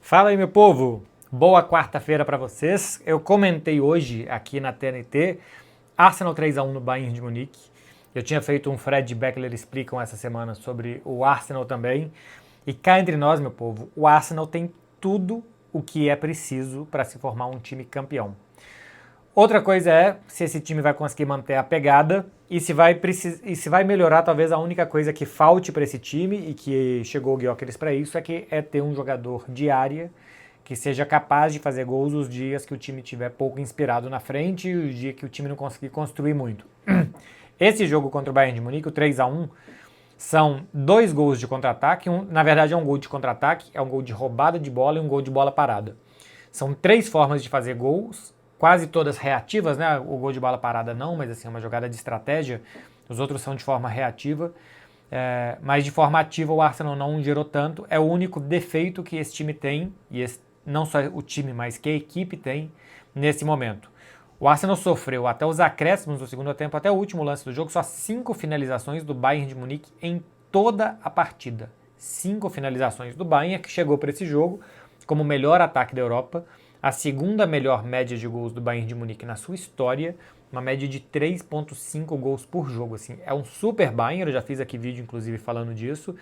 Fala aí, meu povo! Boa quarta-feira para vocês. Eu comentei hoje aqui na TNT Arsenal 3-1 no Bayern de Munique. Eu tinha feito um Fred Beckler Explicam essa semana sobre o Arsenal também. E cá entre nós, meu povo, o Arsenal tem tudo o que é preciso para se formar um time campeão. Outra coisa é se esse time vai conseguir manter a pegada e se vai melhorar. Talvez a única coisa que falte para esse time, e que chegou o Gyökeres para isso, é ter um jogador de área que seja capaz de fazer gols os dias que o time estiver pouco inspirado na frente e os dias que o time não conseguir construir muito. Esse jogo contra o Bayern de Munique, o 3-1, são 2 gols de contra-ataque. Na verdade é um gol de contra-ataque, é um gol de roubada de bola e um gol de bola parada. São 3 formas de fazer gols, quase todas reativas, né? O gol de bola parada não, mas assim, é uma jogada de estratégia. Os outros são de forma reativa. Mas de forma ativa o Arsenal não gerou tanto. É o único defeito que esse time tem, e não só o time, mas que a equipe tem nesse momento. O Arsenal sofreu até os acréscimos do segundo tempo, até o último lance do jogo, só 5 finalizações do Bayern de Munique em toda a partida. 5 finalizações do Bayern, que chegou para esse jogo como o melhor ataque da Europa, a segunda melhor média de gols do Bayern de Munique na sua história, uma média de 3,5 gols por jogo. Assim, é um super Bayern, eu já fiz aqui vídeo inclusive falando disso,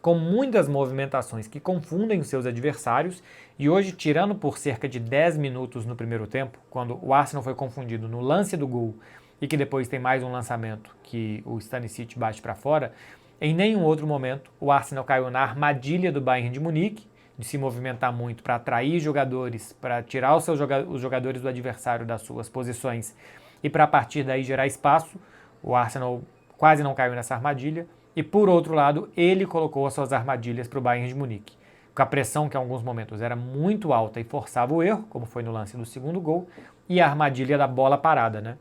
com muitas movimentações que confundem os seus adversários, e hoje, tirando por cerca de 10 minutos no primeiro tempo, quando o Arsenal foi confundido no lance do gol e que depois tem mais um lançamento que o Stanisic bate para fora, em nenhum outro momento o Arsenal caiu na armadilha do Bayern de Munique, de se movimentar muito para atrair jogadores, para tirar os jogadores do adversário das suas posições e para a partir daí gerar espaço. O Arsenal quase não caiu nessa armadilha. E por outro lado, ele colocou as suas armadilhas para o Bayern de Munique, com a pressão que em alguns momentos era muito alta e forçava o erro, como foi no lance do segundo gol, e a armadilha da bola parada, né?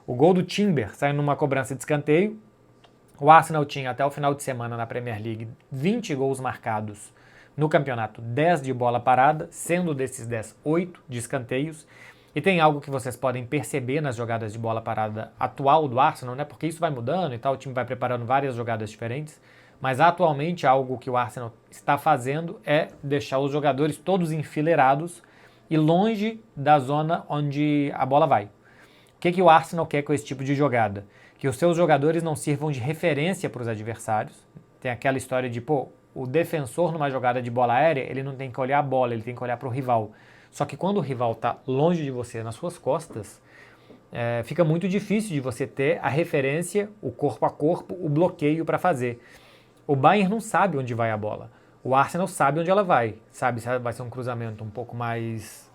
O gol do Timber saiu numa cobrança de escanteio. O Arsenal tinha até o final de semana na Premier League 20 gols marcados no campeonato, 10 de bola parada, sendo desses 10, 8 de escanteios. E tem algo que vocês podem perceber nas jogadas de bola parada atual do Arsenal, né? Porque isso vai mudando e tal, o time vai preparando várias jogadas diferentes. Mas atualmente algo que o Arsenal está fazendo é deixar os jogadores todos enfileirados e longe da zona onde a bola vai. O que o Arsenal quer com esse tipo de jogada? Que os seus jogadores não sirvam de referência para os adversários. Tem aquela história de, o defensor numa jogada de bola aérea, ele não tem que olhar a bola, ele tem que olhar para o rival. Só que quando o rival está longe de você, nas suas costas, fica muito difícil de você ter a referência, o corpo a corpo, o bloqueio para fazer. O Bayern não sabe onde vai a bola. O Arsenal sabe onde ela vai. Sabe se vai ser um cruzamento um pouco mais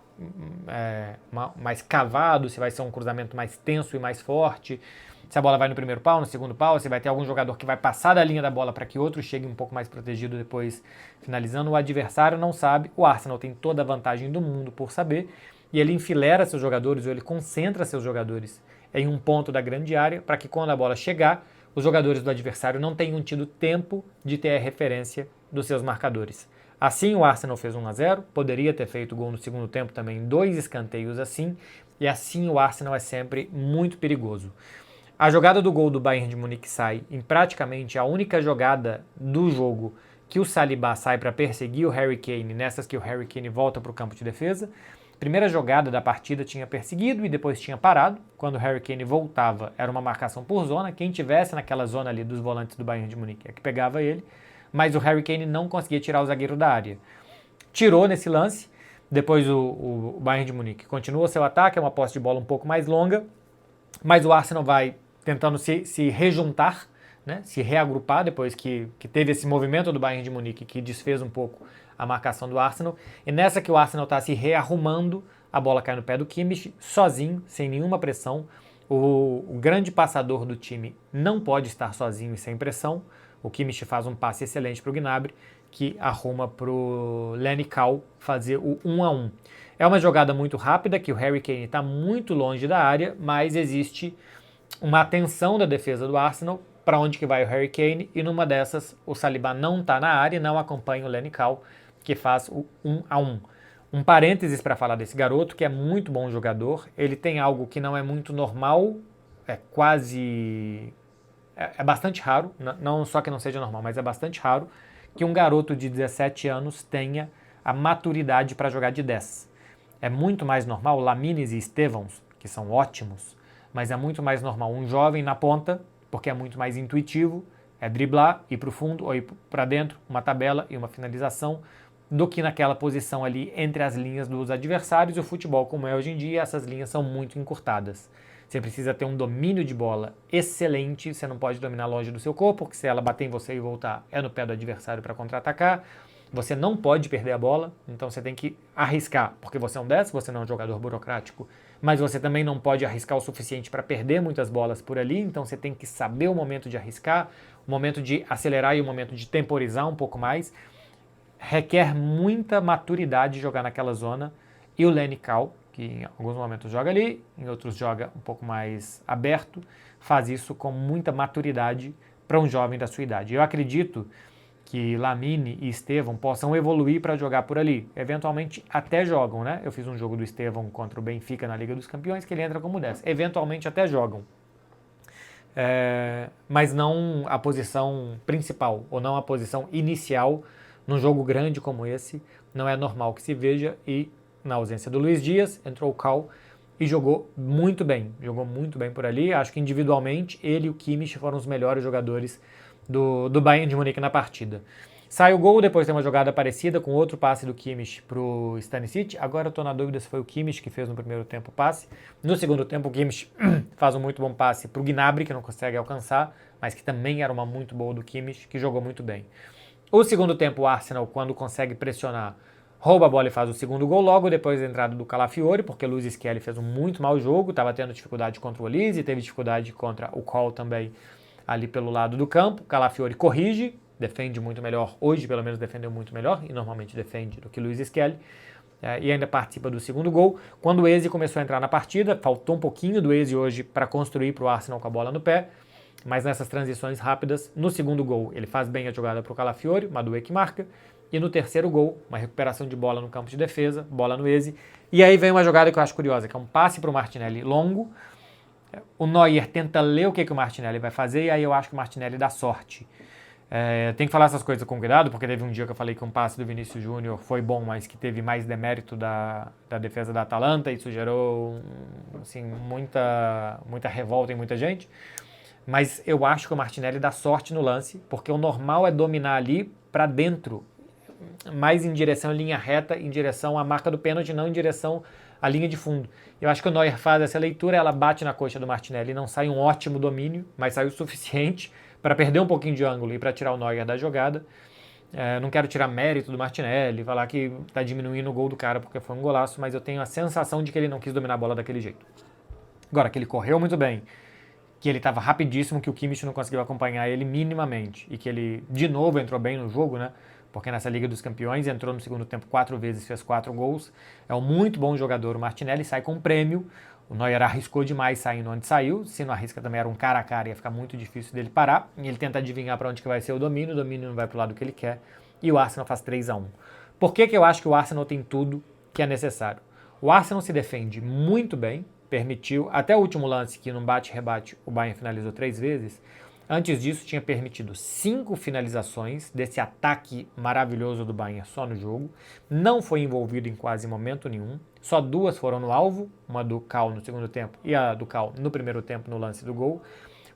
cavado, se vai ser um cruzamento mais tenso e mais forte, se a bola vai no primeiro pau, no segundo pau, se vai ter algum jogador que vai passar da linha da bola para que outro chegue um pouco mais protegido depois finalizando. O adversário não sabe, o Arsenal tem toda a vantagem do mundo por saber, e ele enfileira seus jogadores, ou ele concentra seus jogadores em um ponto da grande área, para que quando a bola chegar, os jogadores do adversário não tenham tido tempo de ter a referência dos seus marcadores. Assim o Arsenal fez 1-0, poderia ter feito gol no segundo tempo também, 2 escanteios assim, e assim o Arsenal é sempre muito perigoso. A jogada do gol do Bayern de Munique sai em praticamente a única jogada do jogo que o Saliba sai para perseguir o Harry Kane, nessas que o Harry Kane volta para o campo de defesa. Primeira jogada da partida tinha perseguido e depois tinha parado. Quando o Harry Kane voltava, era uma marcação por zona. Quem tivesse naquela zona ali dos volantes do Bayern de Munique é que pegava ele. Mas o Harry Kane não conseguia tirar o zagueiro da área. Tirou nesse lance. Depois o Bayern de Munique continua seu ataque, é uma posse de bola um pouco mais longa. Mas o Arsenal vai tentando se rejuntar, né, se reagrupar depois que teve esse movimento do Bayern de Munique que desfez um pouco a marcação do Arsenal. E nessa que o Arsenal está se rearrumando, a bola cai no pé do Kimmich, sozinho, sem nenhuma pressão. O grande passador do time não pode estar sozinho e sem pressão. O Kimmich faz um passe excelente para o Gnabry, que arruma para o Lenny Kahl fazer o 1-1. É uma jogada muito rápida, que o Harry Kane está muito longe da área, mas existe uma atenção da defesa do Arsenal para onde que vai o Harry Kane, e numa dessas o Saliba não está na área e não acompanha o Lenny Kahl, que faz o 1-1. Um parênteses para falar desse garoto, que é muito bom jogador. Ele tem algo que não é muito normal, é bastante raro, não só que não seja normal, mas é bastante raro, que um garoto de 17 anos tenha a maturidade para jogar de 10. É muito mais normal Lamines e Estevãos, que são ótimos, mas é muito mais normal um jovem na ponta, porque é muito mais intuitivo, é driblar, ir para o fundo ou ir para dentro, uma tabela e uma finalização, do que naquela posição ali entre as linhas dos adversários. E o futebol, como é hoje em dia, essas linhas são muito encurtadas. Você precisa ter um domínio de bola excelente, você não pode dominar longe do seu corpo, porque se ela bater em você e voltar, é no pé do adversário para contra-atacar. Você não pode perder a bola, então você tem que arriscar, porque você é um 10, você não é um jogador burocrático, mas você também não pode arriscar o suficiente para perder muitas bolas por ali, então você tem que saber o momento de arriscar, o momento de acelerar e o momento de temporizar um pouco mais. Requer muita maturidade jogar naquela zona, e o Lenny Cal, que em alguns momentos joga ali, em outros joga um pouco mais aberto, faz isso com muita maturidade para um jovem da sua idade. Eu acredito que Lamine e Estevão possam evoluir para jogar por ali. Eventualmente até jogam, né? Eu fiz um jogo do Estevão contra o Benfica na Liga dos Campeões, que ele entra como 10. Eventualmente até jogam. Mas não a posição principal, ou não a posição inicial num jogo grande como esse. Não é normal que se veja, e na ausência do Luiz Dias, entrou o Cal e jogou muito bem por ali. Acho que individualmente ele e o Kimmich foram os melhores jogadores do Bayern de Munique na partida. Sai o gol, depois tem uma jogada parecida com outro passe do Kimmich pro Stanisic. Agora eu tô na dúvida se foi o Kimmich que fez no primeiro tempo o passe. No segundo tempo o Kimmich faz um muito bom passe pro Gnabry, que não consegue alcançar, mas que também era uma muito boa do Kimmich, que jogou muito bem. O segundo tempo o Arsenal, quando consegue pressionar, rouba a bola e faz o segundo gol logo depois da entrada do Calafiori, porque o Luiz Skelly fez um muito mau jogo, estava tendo dificuldade contra o Olise, teve dificuldade contra o Cole também ali pelo lado do campo. Calafiori corrige, defende muito melhor, hoje pelo menos defendeu muito melhor, e normalmente defende do que Luiz Skelly, e ainda participa do segundo gol. Quando o Eze começou a entrar na partida, faltou um pouquinho do Eze hoje para construir para o Arsenal com a bola no pé, mas nessas transições rápidas, no segundo gol, ele faz bem a jogada para o Calafiori, Madueke que marca, e no terceiro gol, uma recuperação de bola no campo de defesa, bola no Eze, e aí vem uma jogada que eu acho curiosa, que é um passe para o Martinelli longo. O Neuer tenta ler o que o Martinelli vai fazer, e aí eu acho que o Martinelli dá sorte. Tem que falar essas coisas com cuidado, porque teve um dia que eu falei que um passe do Vinícius Júnior foi bom, mas que teve mais demérito da defesa da Atalanta, e isso gerou assim, muita revolta em muita gente. Mas eu acho que o Martinelli dá sorte no lance, porque o normal é dominar ali para dentro, mais em direção à linha reta, em direção à marca do pênalti, não em direção à linha de fundo. Eu acho que o Neuer faz essa leitura, ela bate na coxa do Martinelli, não sai um ótimo domínio, mas sai o suficiente para perder um pouquinho de ângulo e para tirar o Neuer da jogada. Não quero tirar mérito do Martinelli, falar que está diminuindo o gol do cara porque foi um golaço, mas eu tenho a sensação de que ele não quis dominar a bola daquele jeito. Agora, que ele correu muito bem, que ele estava rapidíssimo, que o Kimmich não conseguiu acompanhar ele minimamente, e que ele, de novo, entrou bem no jogo, né? Porque nessa Liga dos Campeões entrou no segundo tempo 4 vezes, fez 4 gols. É um muito bom jogador, o Martinelli, sai com um prêmio. O Neuer arriscou demais saindo onde saiu, se não arrisca também era um cara a cara, ia ficar muito difícil dele parar. E ele tenta adivinhar para onde que vai ser o domínio não vai para o lado que ele quer, e o Arsenal faz 3-1. Por que eu acho que o Arsenal tem tudo que é necessário? O Arsenal se defende muito bem, permitiu, até o último lance, que num bate-rebate o Bayern finalizou 3 vezes, antes disso tinha permitido 5 finalizações desse ataque maravilhoso do Bayern só no jogo, não foi envolvido em quase momento nenhum, só 2 foram no alvo, uma do Cal no segundo tempo e a do Cal no primeiro tempo no lance do gol.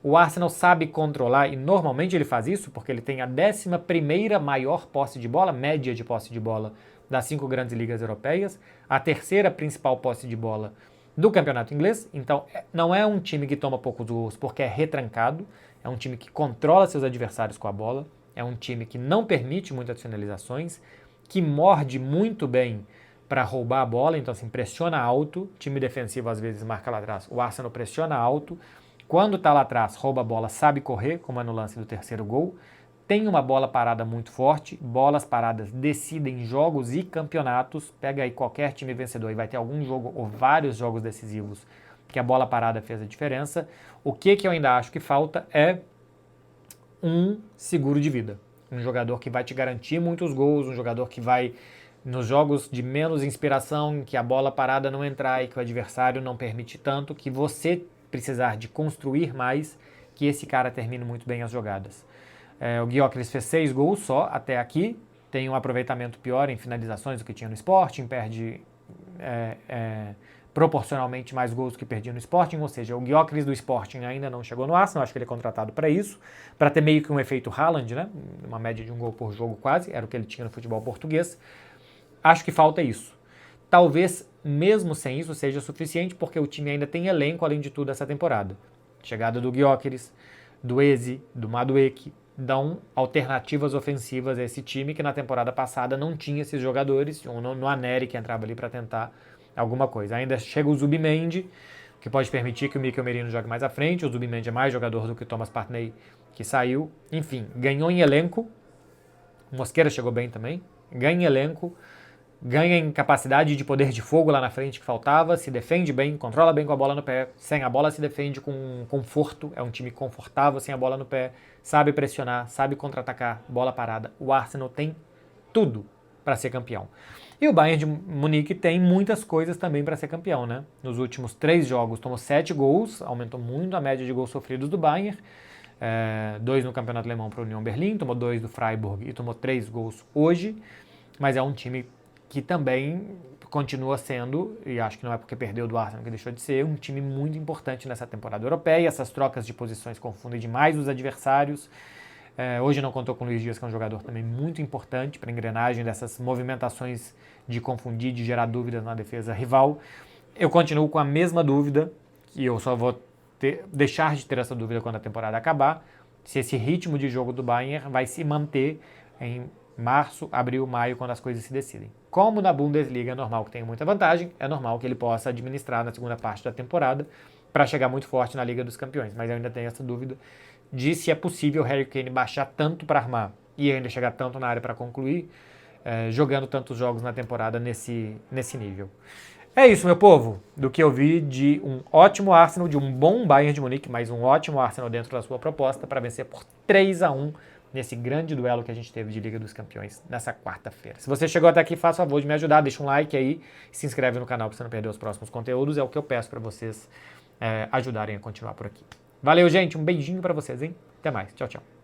O Arsenal sabe controlar, e normalmente ele faz isso porque ele tem a 11ª maior posse de bola, média de posse de bola das 5 grandes ligas europeias, a 3ª principal posse de bola do campeonato inglês. Então não é um time que toma poucos gols porque é retrancado, é um time que controla seus adversários com a bola, é um time que não permite muitas finalizações, que morde muito bem para roubar a bola, então assim, pressiona alto, time defensivo às vezes marca lá atrás, o Arsenal pressiona alto, quando está lá atrás, rouba a bola, sabe correr, como é no lance do terceiro gol, tem uma bola parada muito forte, bolas paradas decidem jogos e campeonatos, pega aí qualquer time vencedor e vai ter algum jogo ou vários jogos decisivos que a bola parada fez a diferença. O que eu ainda acho que falta é um seguro de vida, um jogador que vai te garantir muitos gols, um jogador que vai, nos jogos de menos inspiração, que a bola parada não entrar e que o adversário não permite tanto, que você precisar de construir mais, que esse cara termine muito bem as jogadas. O Gyökeres fez 6 gols só até aqui, tem um aproveitamento pior em finalizações do que tinha no Sporting, perde proporcionalmente mais gols do que perdia no Sporting, ou seja, o Gyökeres do Sporting ainda não chegou no Arsenal, acho que ele é contratado para isso, para ter meio que um efeito Haaland, né? Uma média de um gol por jogo quase, era o que ele tinha no futebol português. Acho que falta isso. Talvez, mesmo sem isso, seja suficiente, porque o time ainda tem elenco, além de tudo, essa temporada. Chegada do Gyökeres, do Eze, do Madueke, dão alternativas ofensivas a esse time que na temporada passada não tinha esses jogadores, no Aneri que entrava ali para tentar alguma coisa. Ainda chega o Zubimendi, que pode permitir que o Mikel Merino jogue mais à frente. O Zubimendi é mais jogador do que o Thomas Partey, que saiu. Enfim, ganhou em elenco. O Mosquera chegou bem também. Ganha em elenco. Ganha em capacidade de poder de fogo lá na frente que faltava. Se defende bem, controla bem com a bola no pé. Sem a bola se defende com conforto. É um time confortável sem a bola no pé. Sabe pressionar, sabe contra-atacar, bola parada. O Arsenal tem tudo para ser campeão. E o Bayern de Munique tem muitas coisas também para ser campeão, né? Nos últimos 3 jogos tomou 7 gols, aumentou muito a média de gols sofridos do Bayern. 2 no Campeonato Alemão para o Union Berlim, tomou 2 do Freiburg e tomou 3 gols hoje. Mas é um time que também continua sendo, e acho que não é porque perdeu do Arsenal que deixou de ser, um time muito importante nessa temporada europeia. Essas trocas de posições confundem demais os adversários. Hoje não contou com o Luiz Dias, que é um jogador também muito importante para a engrenagem dessas movimentações de confundir, de gerar dúvidas na defesa rival. Eu continuo com a mesma dúvida, que eu só vou deixar de ter essa dúvida quando a temporada acabar, se esse ritmo de jogo do Bayern vai se manter em março, abril, maio, quando as coisas se decidem. Como na Bundesliga é normal que tenha muita vantagem, é normal que ele possa administrar na segunda parte da temporada para chegar muito forte na Liga dos Campeões. Mas eu ainda tenho essa dúvida de se é possível o Harry Kane baixar tanto para armar e ainda chegar tanto na área para concluir, jogando tantos jogos na temporada nesse nível. É isso, meu povo, do que eu vi de um ótimo Arsenal, de um bom Bayern de Munique, mas um ótimo Arsenal dentro da sua proposta para vencer por 3-1 nesse grande duelo que a gente teve de Liga dos Campeões nessa quarta-feira. Se você chegou até aqui, faça o favor de me ajudar, deixa um like aí, se inscreve no canal para você não perder os próximos conteúdos, é o que eu peço para vocês ajudarem a continuar por aqui. Valeu, gente, um beijinho para vocês, hein? Até mais, tchau, tchau.